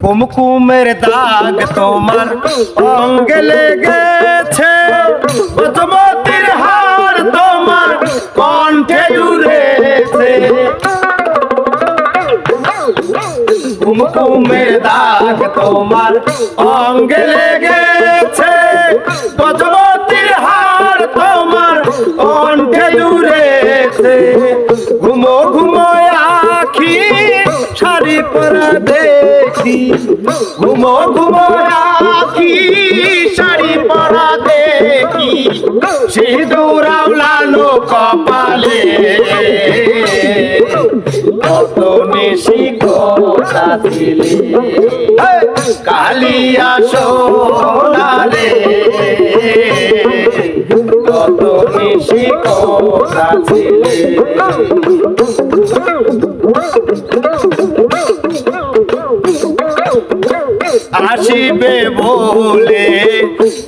কুমকুমের দাগ তোমার অঙ্গে লেগেছে, পদ্মবতীর হার তোমার কণ্ঠে জুড়েছে। কুমকুমের দাগ তোমার অঙ্গে লেগেছে, পদ্মবতীর হার তোমার কণ্ঠে জুড়েছে। ঘুমো ঘুমো আখি শাড়ি পরা দেখি, ঘুমো ঘুমো আখি শাড়ি পরা দেখি, সিঁদুর আওলানো কপালে কত নিশি কথা ছিলে, কালিয়া সোনারে কত নিশি কথা ছিলে। আসিবে বলে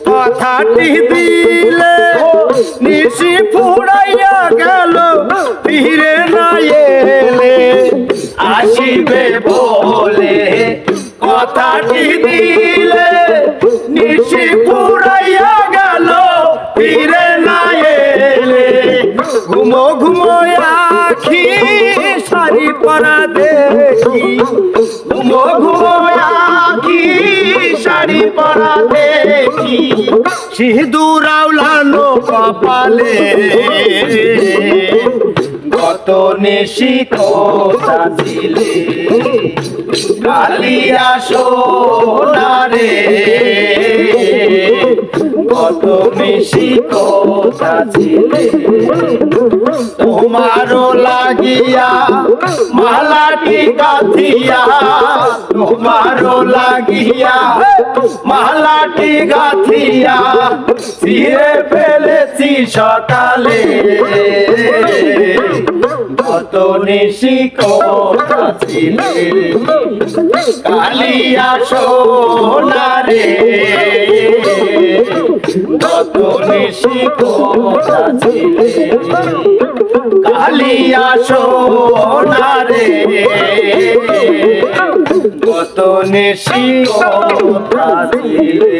কথাটি দিলে, নিশি ফুরাইয়া গেল ফিরে না এলে। আসিবে বলে কথাটি দিলে, নিশি ফুরাইয়া গেল ফিরে না এলে। ঘুমো ঘুমো আখি শাড়ি পরা দেখি, ঘুমো ঘুমো আখি শাড়ি পরা দেখি, সিঁদুর আওলানো কপালে কত নিশি কথা ছিলে, কালিয়া সোনারে কত নিশি কথা ছিলে। তোমারও লাগিয়া মালাটি গাথিয়া, তোমারও লাগিয়া মালাটি গাথিয়া, ছিঁড়ে ফেলেছি সকালে কত নিশি কথা ছিলে, কালিয়া সোনারে কত নিশি কথা ছিলে, কালিয়া সোনারে কত নিশি কথা ছিলে।